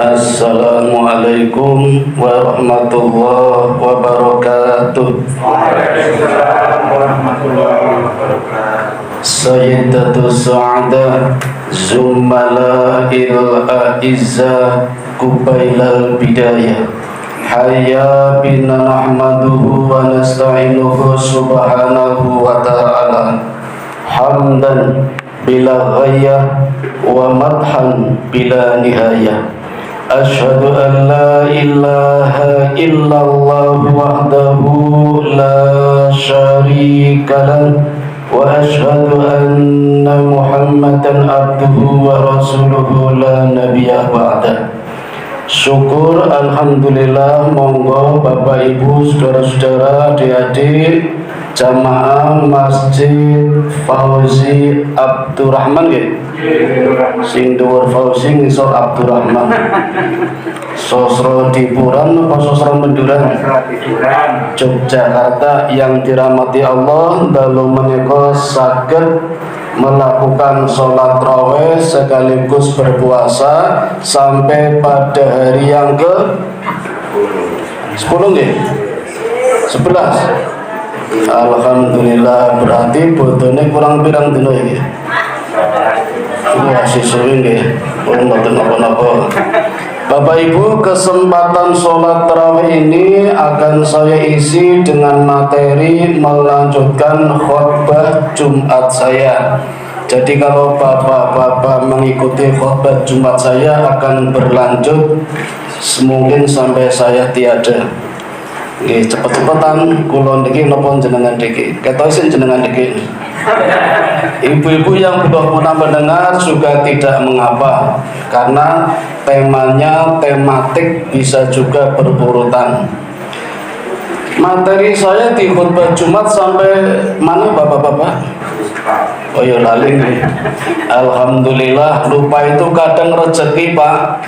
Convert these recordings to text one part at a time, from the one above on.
Assalamualaikum warahmatullahi wabarakatuh. Waalaikumsalam warahmatullahi wabarakatuh. Sayyidatu Sa'adah Zumala'il A'izzah Kubailal Bidayah Hayya bina nahmaduhu wa nasta'inuhu subhanahu wa ta'ala hamdan bila ghayah wa madhan bila nihayah. Asyhadu an la ilaha illallah wahdahu la syarika lah wa asyhadu anna Muhammadan abduhu wa rasuluhu la nabiyya ba'dah. Syukur alhamdulillah, monggo Bapak Ibu saudara-saudara adik-adik jamaah Masjid Fauzi Abdurrahman nggih. Sing dhuwur Fauzi ngisor Abdurrahman. Sosro Dipuran apa Sosro Menduran? Yogyakarta yang dirahmati Allah, dalu menika saged melakukan sholat raweh sekaligus berpuasa sampai pada hari yang ke 10 nggih? 11. Alhamdulillah, berarti botone kurang pirang dina iki? Wah, sisuwi nggih. Pun mboten napa-napa. Bapak Ibu, kesempatan sholat tarawih ini akan saya isi dengan materi melanjutkan khutbah Jumat saya. Jadi kalau bapak-bapak mengikuti khutbah Jumat saya akan berlanjut mungkin sampai saya tiada. Nggih, cepet-cepetan kula niki napa jenengan niki. Ketok isin jenengan niki. Ibu-ibu yang belum pernah mendengar juga tidak mengapa, karena temanya tematik, bisa juga berurutan. Materi saya di khutbah Jumat sampai mana bapak-bapak? Oh ya lali nih. Alhamdulillah, lupa itu kadang rezeki Pak.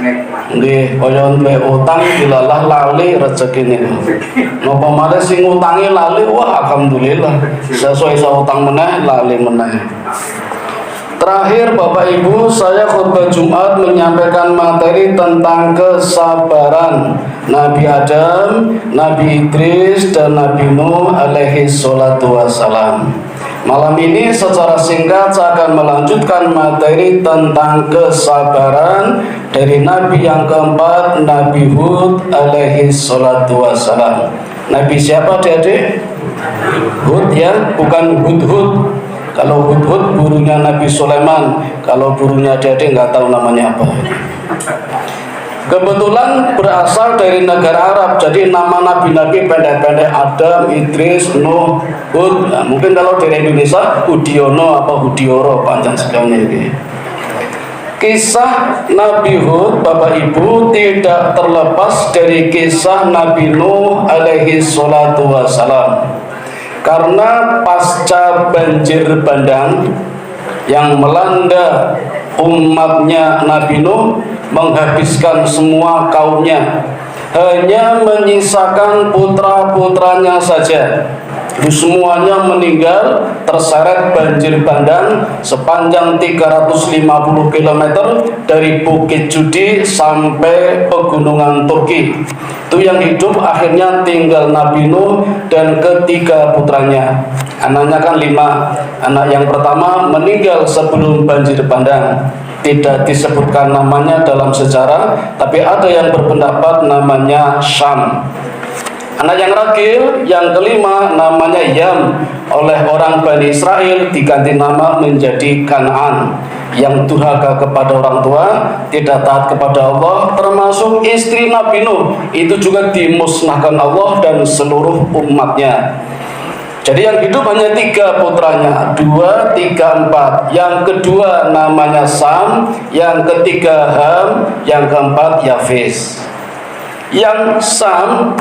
Nggih, kaya duwe utang dilalah lali rezeki niku. Napa malih sing utange lali, wah alhamdulillah. Sesuai utang meneh lali meneh. Terakhir Bapak Ibu, saya khutbah Jumat menyampaikan materi tentang kesabaran Nabi Adam, Nabi Idris, dan Nabi Nuh alaihi salatu wassalam. Malam ini secara singkat saya akan melanjutkan materi tentang kesabaran dari Nabi yang keempat, Nabi Hud alaihi salatu wassalam. Nabi siapa adik-adik? Hud ya, bukan Hud-Hud. Kalau Hud-Hud burungnya Nabi Sulaiman, kalau burungnya adik-adik nggak tahu namanya apa. Kebetulan berasal dari negara Arab, jadi nama nabi-nabi pendek-pendek: Adam, Idris, Nuh, Hud. Nah, mungkin kalau dari Indonesia Hudiono apa Hudioro, panjang sekali ini. Kisah Nabi Hud, Bapak Ibu, tidak terlepas dari kisah Nabi Nuh alaihi salatu wassalam. Karena pasca banjir bandang yang melanda umatnya Nabi Nuh, menghabiskan semua kaumnya, hanya menyisakan putra-putranya saja. Semuanya meninggal terseret banjir bandang sepanjang 350 km dari Bukit Judi sampai pegunungan Turki. Itu yang hidup akhirnya tinggal Nabi Nuh dan ketiga putranya. Anaknya kan 5. Anak yang pertama meninggal sebelum banjir bandang. Tidak disebutkan namanya dalam sejarah, tapi ada yang berpendapat namanya Syam. Anak yang ragil yang kelima namanya Yam, oleh orang Bani Israel diganti nama menjadi Kan'an, yang durhaka kepada orang tua, tidak taat kepada Allah, termasuk istri Nabi Nuh itu juga dimusnahkan Allah dan seluruh umatnya. Jadi yang hidup hanya 3 putranya, 2, 3, 4. Yang kedua namanya Sam, yang ketiga Ham, yang keempat Yafis. Yang Sam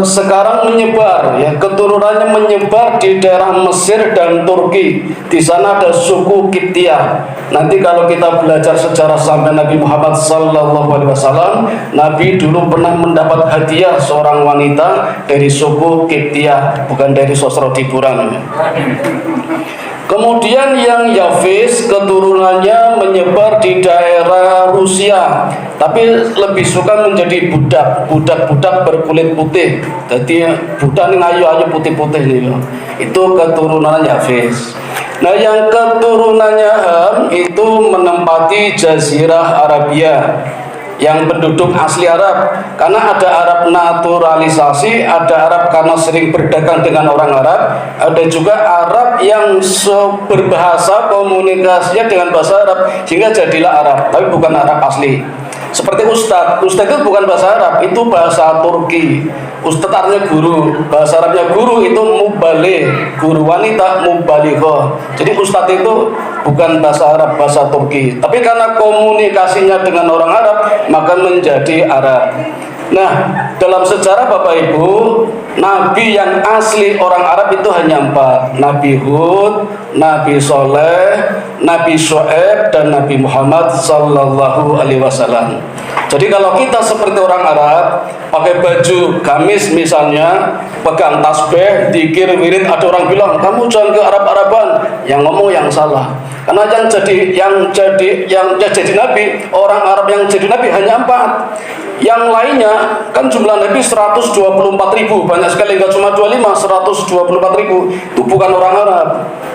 sekarang menyebar, ya, keturunannya menyebar di daerah Mesir dan Turki. Di sana ada suku Kiptiah. Nanti kalau kita belajar sejarah sampai Nabi Muhammad SAW, Nabi dulu pernah mendapat hadiah seorang wanita dari suku Kiptiah, bukan dari Sosro Dipuran. Kemudian yang Yafis keturunannya menyebar di daerah Rusia, tapi lebih suka menjadi budak berkulit putih. Jadi budak ini ayu-ayu putih-putih nih loh. Itu keturunan Yafis. Nah, yang keturunannya Ham itu menempati Jazirah Arabia yang penduduk asli Arab, karena ada Arab naturalisasi, ada Arab karena sering berdagang dengan orang Arab, ada juga Arab yang berbahasa komunikasinya dengan bahasa Arab sehingga jadilah Arab, tapi bukan Arab asli. Seperti Ustadz itu bukan bahasa Arab, itu bahasa Turki. Ustadz artinya guru, bahasa Arabnya guru itu mubaligh, guru wanita mubalighah. Jadi Ustadz itu bukan bahasa Arab, bahasa Turki. Tapi karena komunikasinya dengan orang Arab, maka menjadi Arab. Nah, dalam sejarah Bapak Ibu, Nabi yang asli orang Arab itu hanya 4. Nabi Hud, Nabi Soleh, Nabi Syuaib, dan Nabi Muhammad Sallallahu Alaihi Wasallam. Jadi kalau kita seperti orang Arab, pakai baju gamis misalnya, pegang tasbih, dikir, wirid, ada orang bilang, kamu jangan ke Arab-Araban, yang ngomong yang salah. Karena yang jadi Nabi, orang Arab yang jadi Nabi hanya 4. Yang lainnya kan jumlah Nabi 124.000, banyak sekali, nggak cuma 25, 124.000 itu bukan orang Arab.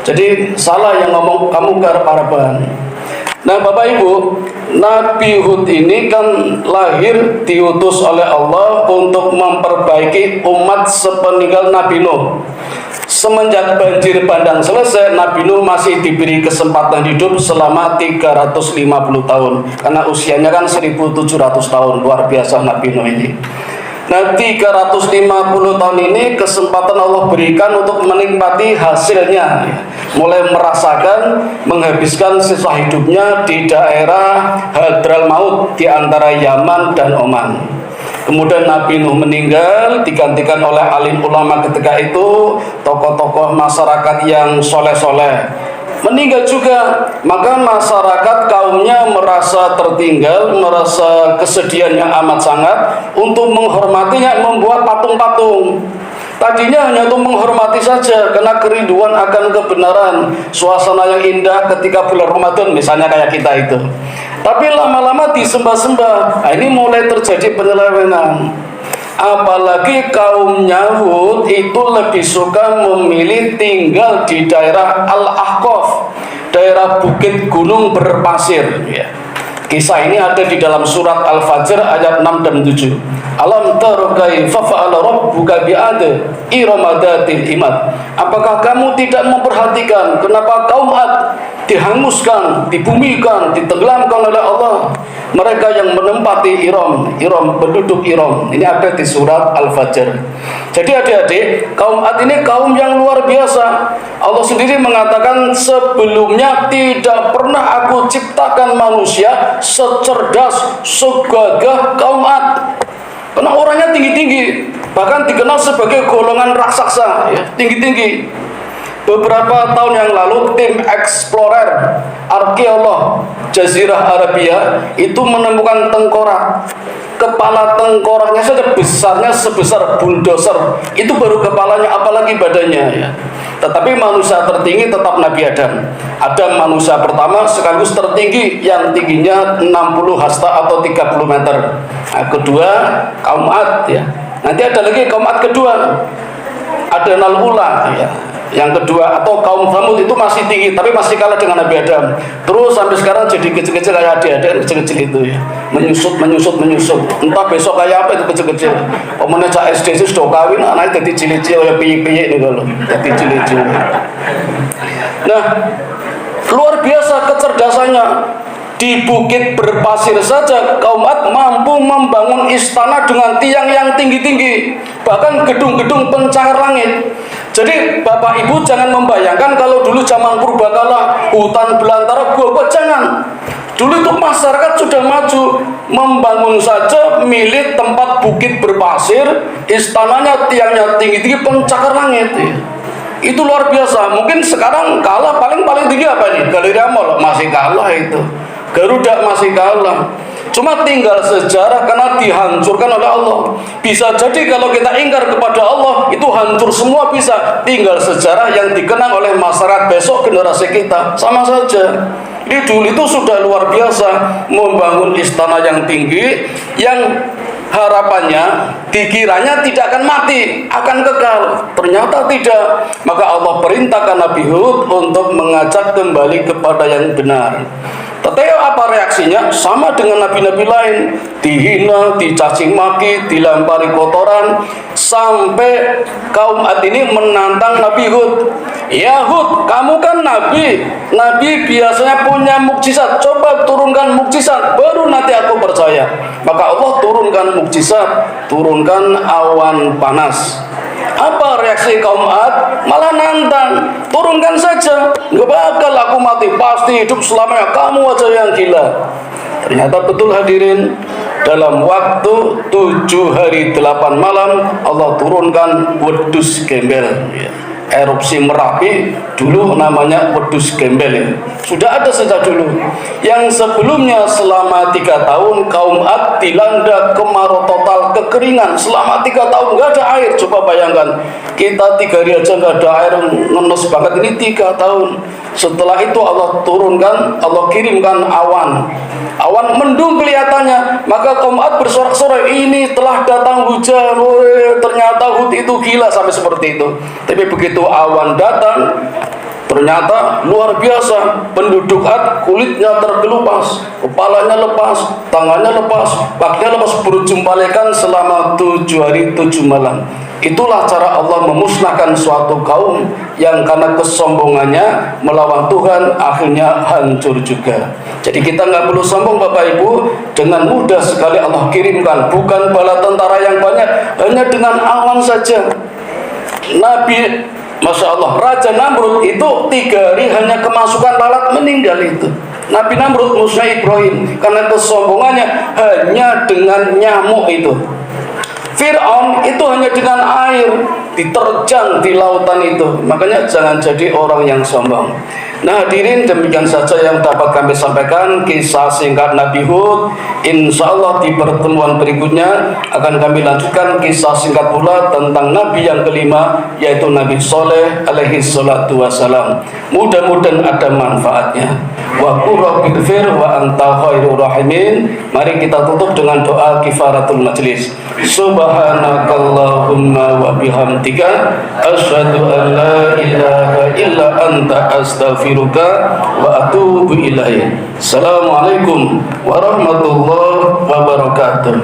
Jadi salah yang ngomong kamu ke Arab-Araban. Nah Bapak Ibu, Nabi Hud ini kan lahir diutus oleh Allah untuk memperbaiki umat sepeninggal Nabi Nuh. Semenjak banjir bandang selesai, Nabi Nuh masih diberi kesempatan hidup selama 350 tahun. Karena usianya kan 1700 tahun, luar biasa Nabi Nuh ini. Nah 350 tahun ini kesempatan Allah berikan untuk menikmati hasilnya, mulai merasakan menghabiskan sisa hidupnya di daerah Hadramaut di antara Yaman dan Oman. Kemudian Nabi Nuh meninggal, digantikan oleh alim ulama ketika itu, tokoh-tokoh masyarakat yang soleh-soleh meninggal juga. Maka masyarakat kaumnya merasa tertinggal, merasa kesedihan yang amat sangat. Untuk menghormatinya membuat patung-patung. Tadinya hanya untuk menghormati saja, karena kerinduan akan kebenaran, suasana yang indah ketika bulan Ramadan misalnya kayak kita itu. Tapi lama-lama disembah-sembah, nah, ini mulai terjadi penyelewengan. Apalagi kaum Yahud itu lebih suka memilih tinggal di daerah Al-Ahqaf, daerah bukit gunung berpasir ya. Kisah ini ada di dalam surat Al-Fajr ayat 6 dan 7. Alam tara kaifa fa'ala rabbuka bi'ad iramadatil imad. Apakah kamu tidak memperhatikan kenapa kaum Ad dihanguskan, dibumikan, ditenggelamkan oleh Allah? Mereka yang menempati Iram penduduk Iram. Ini ada di surat Al-Fajr. Jadi adik-adik, kaum Ad ini kaum yang luar biasa. Allah sendiri mengatakan sebelumnya tidak pernah aku ciptakan manusia secerdas, segagah kaum Ad. Karena orangnya tinggi-tinggi, bahkan dikenal sebagai golongan raksasa, ya, tinggi-tinggi. Beberapa tahun yang lalu tim eksplorer arkeolog Jazirah Arabia itu menemukan tengkorak. Kepala tengkoraknya saja besarnya sebesar bulldozer. Itu baru kepalanya, apalagi badannya ya. Tetapi manusia tertinggi tetap Nabi Adam. Adam manusia pertama sekaligus tertinggi yang tingginya 60 hasta atau 30 meter. Nah, kedua kaum Ad ya. Nanti ada lagi kaum Ad kedua. Ada Nal-Ula ya. Yang kedua atau kaum Thamud itu masih tinggi tapi masih kalah dengan Nabi Adam. Terus sampai sekarang jadi kecil-kecil kayak adik-adik kecil-kecil itu ya. Menyusut. Entah besok kayak apa itu kecil-kecil. Omongnya cak SD itu sudah kawin, anaknya jadi cilik-cilik ya piye-piye nih kalau. Jadi cilik-cilik. Nah, luar biasa kecerdasannya. Di bukit berpasir saja kaum Ad mampu membangun istana dengan tiang yang tinggi-tinggi, bahkan gedung-gedung pencakar langit. Jadi Bapak Ibu jangan membayangkan kalau dulu zaman purbakala hutan belantara gua, jangan. Dulu itu masyarakat sudah maju, membangun saja milik tempat bukit berpasir, istananya tiangnya tinggi-tinggi pencakar langit. Itu luar biasa. Mungkin sekarang kalah paling tinggi apa nih? Galeri Mall masih kalah itu. Garuda masih kalah. Cuma tinggal sejarah karena dihancurkan oleh Allah. Bisa jadi kalau kita ingkar kepada Allah, itu hancur semua bisa. Tinggal sejarah yang dikenang oleh masyarakat besok generasi kita. Sama saja. Di dulu itu sudah luar biasa membangun istana yang tinggi, yang harapannya dikiranya tidak akan mati, akan kekal. Ternyata tidak. Maka Allah perintahkan Nabi Hud untuk mengajak kembali kepada yang benar. Tetapi apa reaksinya? Sama dengan nabi-nabi lain, dihina, dicaci maki, dilempari kotoran, sampai kaum Ad ini menantang Nabi Hud. Ya Hud, kamu kan nabi. Nabi biasanya punya mukjizat. Coba turunkan mukjizat, baru nanti aku percaya. Maka Allah turunkan mukjizat, turunkan awan panas. Apa reaksi kaum Ad? Malah nantang, turunkan saja, nggak bakal aku mati, pasti hidup selamanya, kamu aja yang gila. Ternyata betul hadirin, dalam waktu 7 hari 8 malam Allah turunkan wedus gembel. Erupsi Merapi dulu namanya wedus gembel ya. Sudah ada sejak dulu. Yang sebelumnya selama 3 tahun kaum Ad dilanda kemarau total, kekeringan selama 3 tahun, nggak ada air. Coba bayangkan, kita 3 hari aja nggak ada air, ngenes banget, ini 3 tahun. Setelah itu Allah turunkan, Allah kirimkan awan mendung kelihatannya. Maka kaum Ad bersorak-sorai, ini telah datang hujan. Ternyata Hud itu gila, sampai seperti itu. Tapi begitu awan datang, ternyata luar biasa. Penduduk Ad kulitnya terkelupas, kepalanya lepas, tangannya lepas, kakinya lepas, berujung palekan selama 7 hari 7 malam. Itulah cara Allah memusnahkan suatu kaum yang karena kesombongannya melawan Tuhan akhirnya hancur juga. Jadi kita nggak perlu sombong Bapak Ibu, dengan mudah sekali Allah kirimkan, bukan bala tentara yang banyak, hanya dengan awan saja. Nabi, Masya Allah, Raja Namrud itu 3 hari hanya kemasukan lalat, meninggal itu. Nabi Namrud musuh Ibrahim karena kesombongannya hanya dengan nyamuk itu. Fir'aun itu hanya dengan air, diterjang di lautan itu. Makanya jangan jadi orang yang sombong. Nah hadirin, demikian saja yang dapat kami sampaikan kisah singkat Nabi Hud. Insya Allah di pertemuan berikutnya akan kami lanjutkan kisah singkat pula tentang Nabi yang kelima, yaitu Nabi Soleh alaihi salatu wassalam. Mudah-mudahan ada manfaatnya. Wa qur rabbighfir wa anta khairur rahimin. Mari kita tutup dengan doa kifaratul majlis. Subhanakallahumma wa bihamdika asyhadu an la ilaha illa anta astaghfiruka wa atubu ilaik. Assalamualaikum warahmatullahi wabarakatuh.